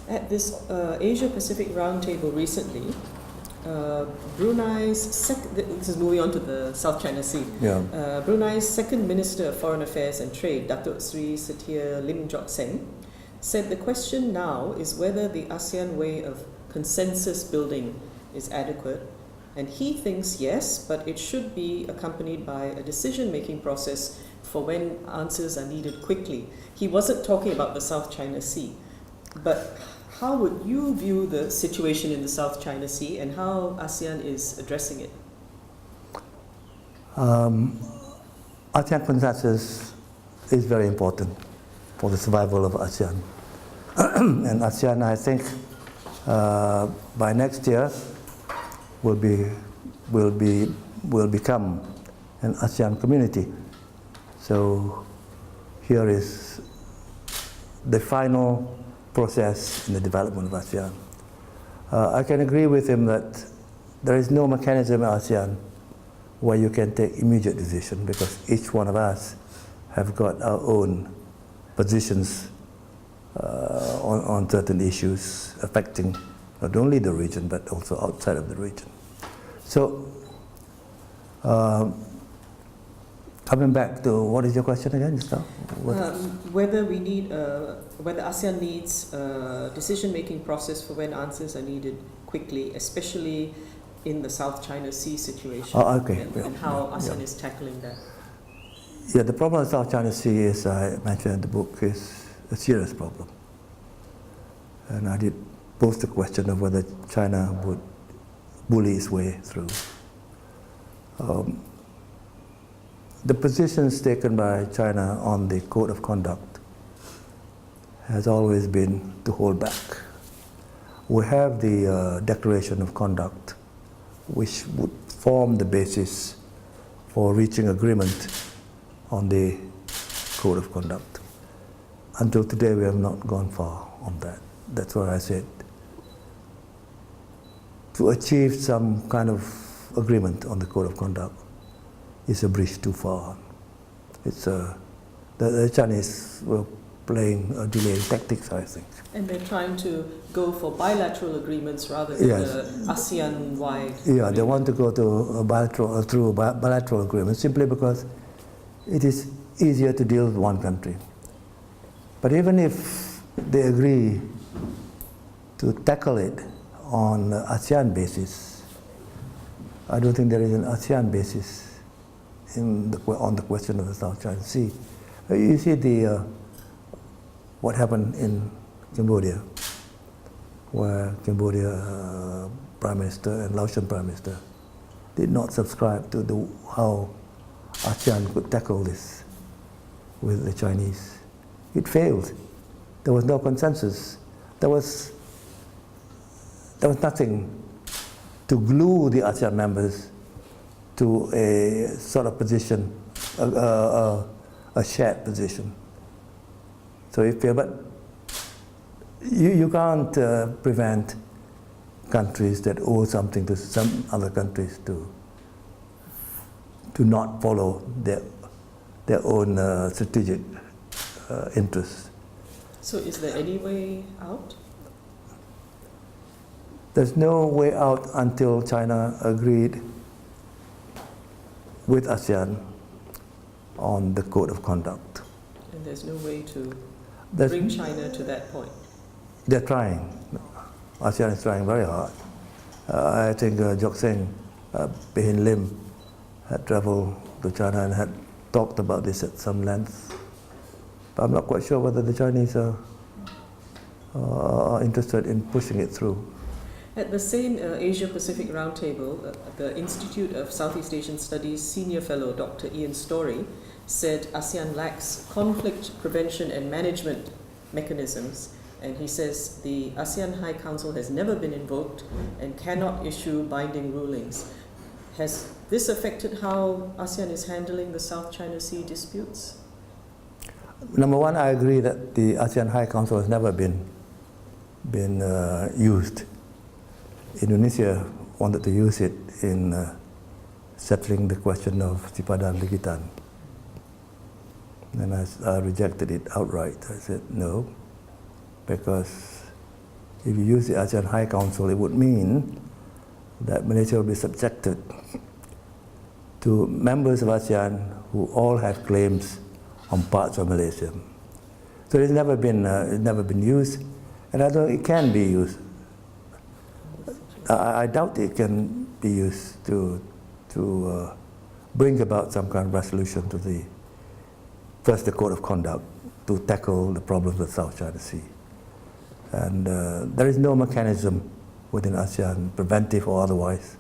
At this Asia-Pacific Roundtable recently, this is moving on to the South China Sea. Yeah. Brunei's second Minister of Foreign Affairs and Trade, Datuk Sri Setia Lim Jok Seng, said the question now is whether the ASEAN way of consensus building is adequate. And he thinks yes, but it should be accompanied by a decision-making process for when answers are needed quickly. He wasn't talking about the South China Sea, but how would you view the situation in the South China Sea and how ASEAN is addressing it? ASEAN consensus is very important for the survival of ASEAN. And ASEAN, I think, by next year will become an ASEAN community. So here is the final process in the development of ASEAN. I can agree with him that there is no mechanism in ASEAN where you can take immediate decision, because each one of us have got our own positions on certain issues affecting not only the region but also outside of the region. So, coming back to, what is your question again? Whether ASEAN needs a decision-making process for when answers are needed quickly, especially in the South China Sea situation, and how ASEAN is tackling that. Yeah, the problem with South China Sea, as I mentioned in the book, is a serious problem. And I did pose the question of whether China would bully its way through. The positions taken by China on the code of conduct has always been to hold back. We have the declaration of conduct, which would form the basis for reaching agreement on the code of conduct. Until today, we have not gone far on that. That's why I said, to achieve some kind of agreement on the code of conduct is a bridge too far. It's the Chinese were playing delaying tactics, I think. And they're trying to go for bilateral agreements rather than ASEAN-wide. Yeah, they want to go to bilateral agreements simply because it is easier to deal with one country. But even if they agree to tackle it on ASEAN basis, I don't think there is an ASEAN basis on the question of the South China Sea. You see what happened in Cambodia, where Cambodia Prime Minister and Laotian Prime Minister did not subscribe to how ASEAN could tackle this with the Chinese. It failed. There was no consensus. There was nothing to glue the ASEAN members to a sort of position, a shared position. So it failed. But you can't prevent countries that owe something to some other countries to not follow their own strategic interests. So is there any way out? There's no way out until China agreed with ASEAN on the code of conduct. And there's no way to bring China to that point? They're trying. ASEAN is trying very hard. I think Jok Seng, Behin Lim, had traveled to China and had talked about this at some length. But I'm not quite sure whether the Chinese are interested in pushing it through. At the same Asia-Pacific Roundtable, the Institute of Southeast Asian Studies Senior Fellow Dr. Ian Story said ASEAN lacks conflict prevention and management mechanisms, and he says the ASEAN High Council has never been invoked and cannot issue binding rulings. Has this affected how ASEAN is handling the South China Sea disputes? Number one, I agree that the ASEAN High Council has never been used. Indonesia wanted to use it in settling the question of Sipadan Likitan. And I rejected it outright. I said no, because if you use the ASEAN High Council, it would mean that Malaysia will be subjected to members of ASEAN who all have claims on parts of Malaysia. So it's never been used, and I don't. It can be used. I doubt it can be used to bring about some kind of resolution to the Code of Conduct to tackle the problems of the South China Sea. And there is no mechanism within ASEAN, preventive or otherwise,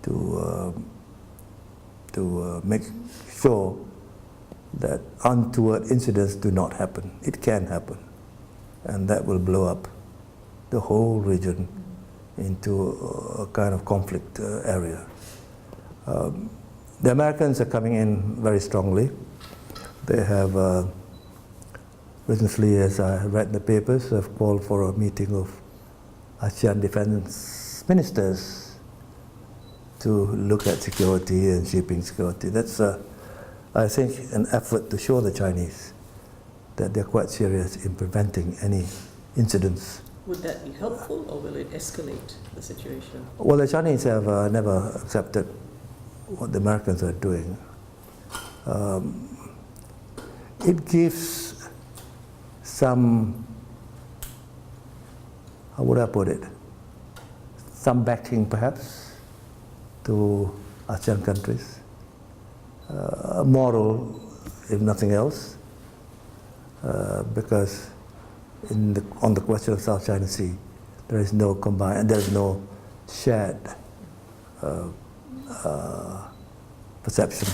to make sure that untoward incidents do not happen. It can happen, and that will blow up the whole region into a kind of conflict area. The Americans are coming in very strongly. They have recently, as I read in the papers, have called for a meeting of ASEAN defense ministers to look at security and shipping security. That's, I think, an effort to show the Chinese that they're quite serious in preventing any incidents. Would that be helpful, or will it escalate the situation? Well, the Chinese have never accepted what the Americans are doing. It gives some, how would I put it, some backing perhaps to ASEAN countries, moral if nothing else, because on the question of South China Sea, there is no shared perception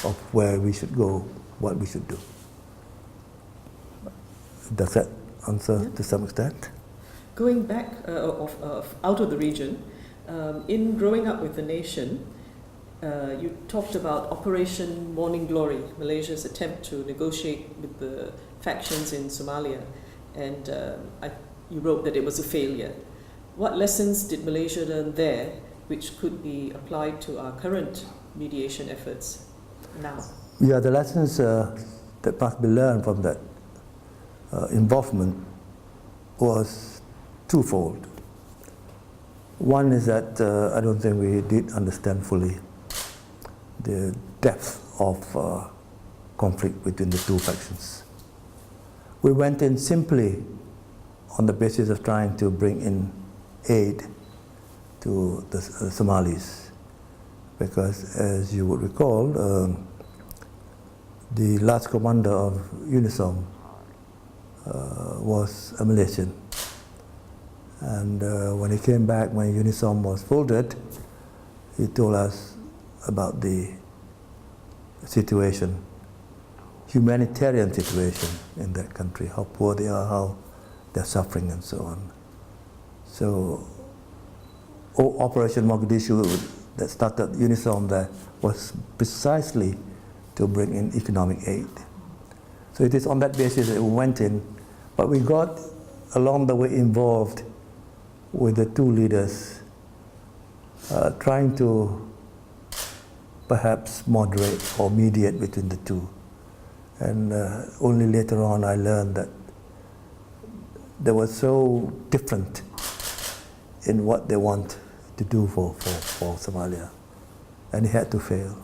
of where we should go, what we should do. Does that answer to some extent? Going back out of the region, in growing up with the nation, you talked about Operation Morning Glory, Malaysia's attempt to negotiate with the factions in Somalia, and you wrote that it was a failure. What lessons did Malaysia learn there which could be applied to our current mediation efforts now? Yeah, the lessons that must be learned from that involvement was twofold. One is that I don't think we did understand fully the depth of conflict between the two factions. We went in simply on the basis of trying to bring in aid to the Somalis, because as you would recall, the last commander of UNISOM was a Malaysian. And when he came back, when UNISOM was folded, he told us about the situation, humanitarian situation in that country, how poor they are, how they're suffering and so on. So Operation Mogadishu that started UNISOM there was precisely to bring in economic aid. So it is on that basis that we went in, but we got along the way involved with the two leaders, trying to perhaps moderate or mediate between the two. And only later on I learned that they were so different in what they want to do for Somalia. And it had to fail.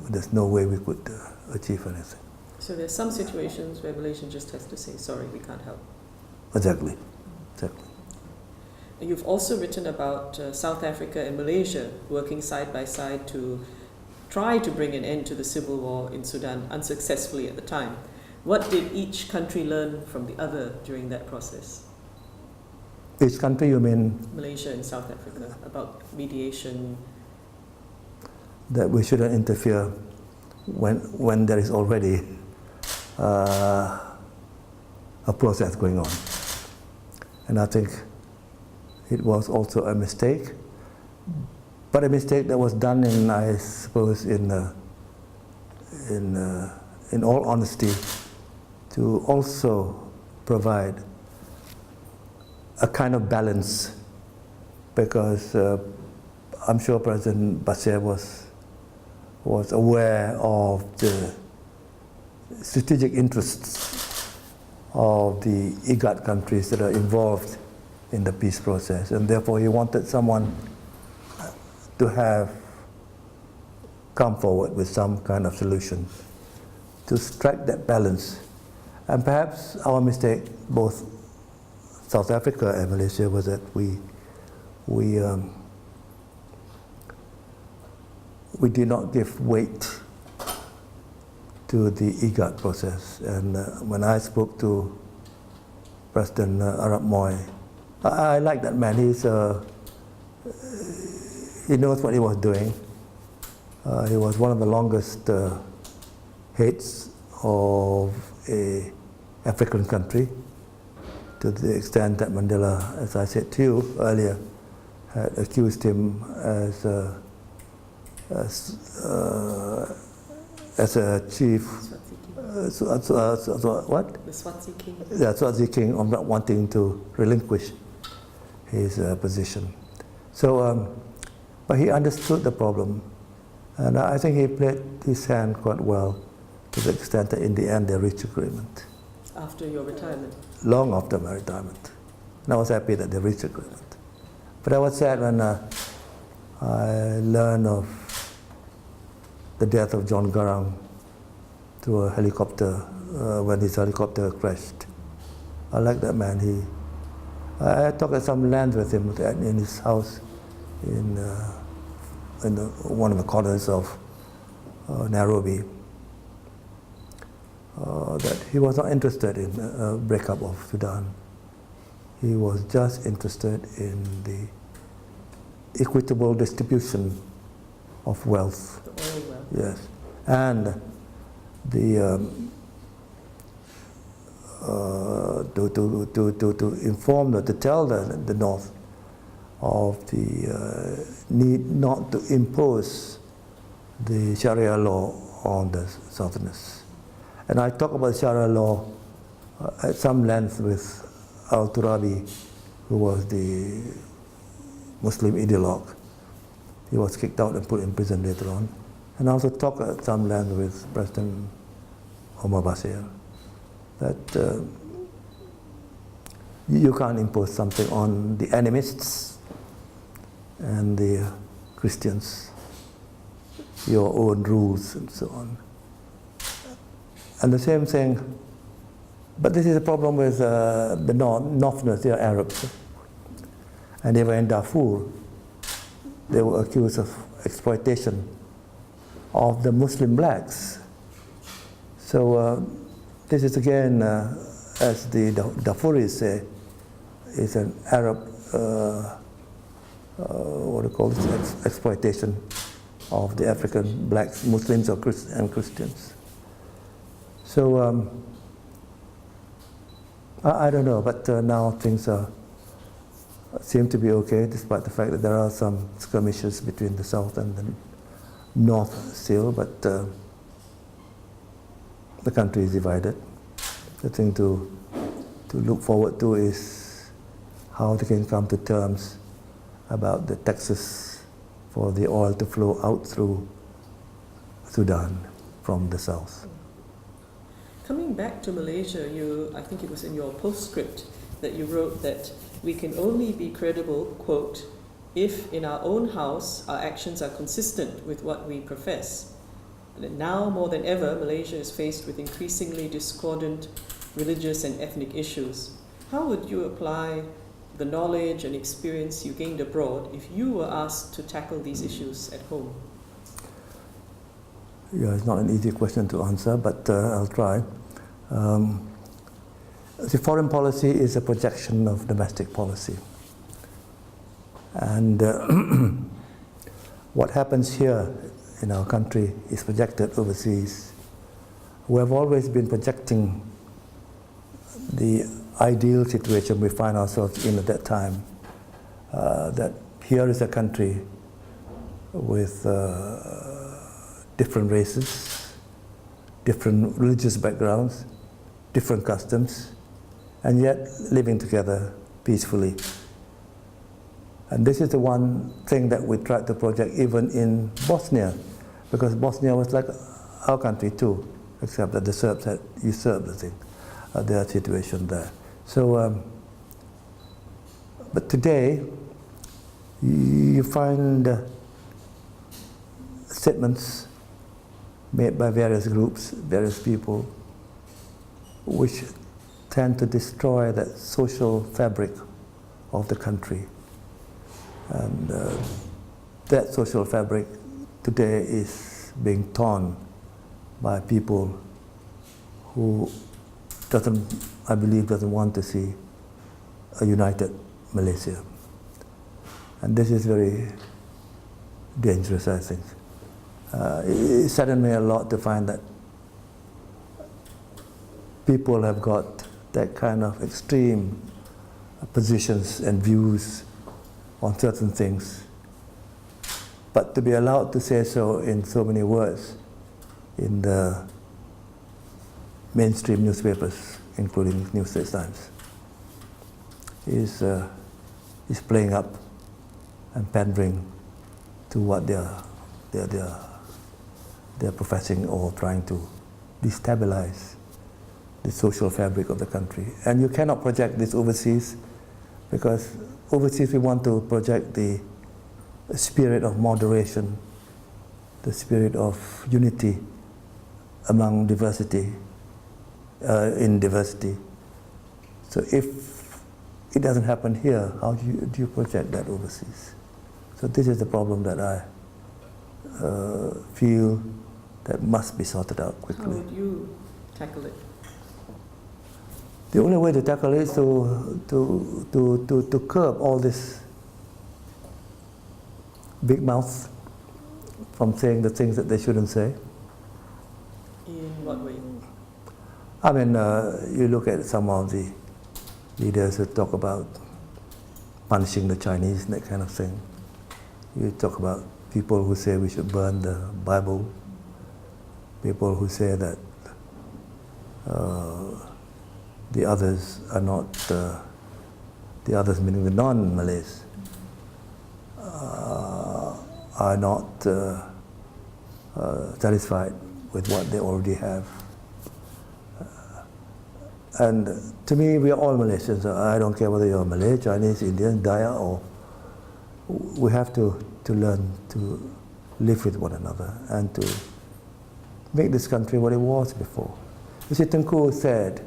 There's no way we could achieve anything. So there's some situations where Malaysia just has to say, sorry, we can't help. Exactly. You've also written about South Africa and Malaysia working side by side to try to bring an end to the civil war in Sudan, unsuccessfully at the time. What did each country learn from the other during that process? Each country, you mean? Malaysia and South Africa, about mediation. That we shouldn't interfere when there is already a process going on. And I think it was also a mistake, but a mistake that was done in, I suppose, in all honesty, to also provide a kind of balance, because I'm sure President Bashir was aware of the strategic interests of the IGAD countries that are involved in the peace process, and therefore he wanted someone to have come forward with some kind of solution to strike that balance. And perhaps our mistake, both South Africa and Malaysia, was that we did not give weight to the IGAD process. And when I spoke to President Arab Moy, I like that man. He knows what he was doing. He was one of the longest heads of a African country, to the extent that Mandela, as I said to you earlier, had accused him as a chief, what? The Swazi king. Yeah, Swazi king, of not wanting to relinquish his position. So, but he understood the problem, and I think he played his hand quite well, to the extent that in the end they reached agreement. After your retirement? Long after my retirement. And I was happy that they reached agreement. But I was sad when I learned of the death of John Garang through a helicopter, when his helicopter crashed. I like that man. I took some land with him in his house in one of the corners of Nairobi. That he was not interested in a breakup of Sudan. He was just interested in the equitable distribution of wealth. The oil wealth. Yes, and the to inform, to tell the North of the need not to impose the Sharia law on the Southerners. And I talk about Sharia law at some length with Al-Turabi, who was the Muslim ideologue. He was kicked out and put in prison later on. And I also talk at some length with President Omar Basir, that you can't impose something on the animists and the Christians, your own rules and so on. And the same thing, but this is a problem with the Northerners, they are Arabs. And they were in Darfur. They were accused of exploitation of the Muslim blacks. So this is again, as the Darfuris say, is an Arab, what do you call this, exploitation of the African blacks, Muslims and Christians. So I don't know, but now things seem to be okay, despite the fact that there are some skirmishes between the South and the North still, but the country is divided. The thing to look forward to is how they can come to terms about the taxes for the oil to flow out through Sudan from the South. Coming back to Malaysia, I think it was in your postscript that you wrote that we can only be credible, quote, if in our own house our actions are consistent with what we profess. And now more than ever, Malaysia is faced with increasingly discordant religious and ethnic issues. How would you apply the knowledge and experience you gained abroad if you were asked to tackle these issues at home? Yeah, it's not an easy question to answer, but I'll try. The foreign policy is a projection of domestic policy. And what happens here in our country is projected overseas. We have always been projecting the ideal situation we find ourselves in at that time, that here is a country with different races, different religious backgrounds, different customs, and yet living together peacefully. And this is the one thing that we tried to project even in Bosnia, because Bosnia was like our country too, except that the Serbs had usurped their situation there. So But today, you find statements made by various groups, various people, which tend to destroy that social fabric of the country. And that social fabric today is being torn by people who I believe doesn't want to see a united Malaysia. And this is very dangerous, I think. It saddened me a lot to find that people have got that kind of extreme positions and views on certain things. But to be allowed to say so in so many words in the mainstream newspapers, including New Straits Times, is playing up and pandering to what they're professing or trying to destabilize the social fabric of the country. And you cannot project this overseas, because overseas we want to project the spirit of moderation, the spirit of unity among diversity, in diversity. So if it doesn't happen here, how do you project that overseas? So this is the problem that I feel that must be sorted out quickly. How would you tackle it? The only way to tackle it is to curb all this big mouth from saying the things that they shouldn't say. In what way? I mean, you look at some of the leaders who talk about punishing the Chinese and that kind of thing. You talk about people who say we should burn the Bible, people who say that the others are not, the others meaning the non-Malays, are not satisfied with what they already have. And to me, we are all Malaysians. I don't care whether you're Malay, Chinese, Indian, Dayak, or we have to learn to live with one another and to make this country what it was before. You see, Tengku said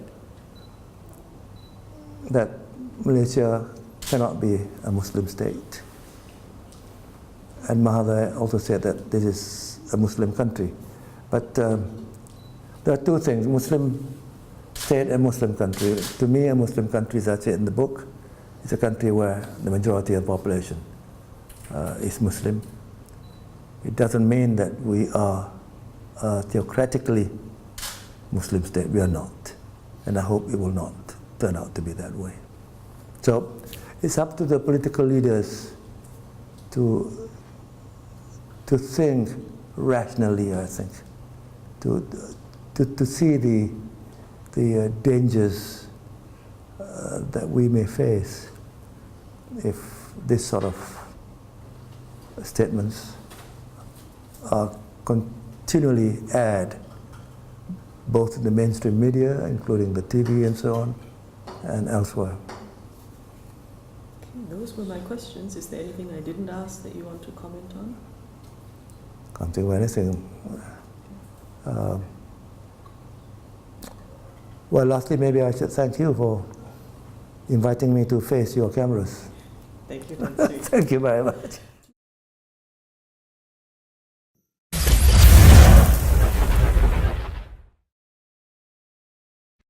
that Malaysia cannot be a Muslim state. And Mahathir also said that this is a Muslim country. But there are two things, Muslim state and Muslim country. To me, a Muslim country, as I say in the book, is a country where the majority of the population is Muslim. It doesn't mean that we are a theocratically Muslim state. We are not. And I hope it will not turn out to be that way. So it's up to the political leaders to think rationally, I think, to see the dangers that we may face if this sort of statements are continually aired both in the mainstream media, including the TV and so on, and elsewhere. Okay, those were my questions. Is there anything I didn't ask that you want to comment on? Can't think of anything. Well, lastly, maybe I should thank you for inviting me to face your cameras. Thank you, Tan Sri. Thank you very much.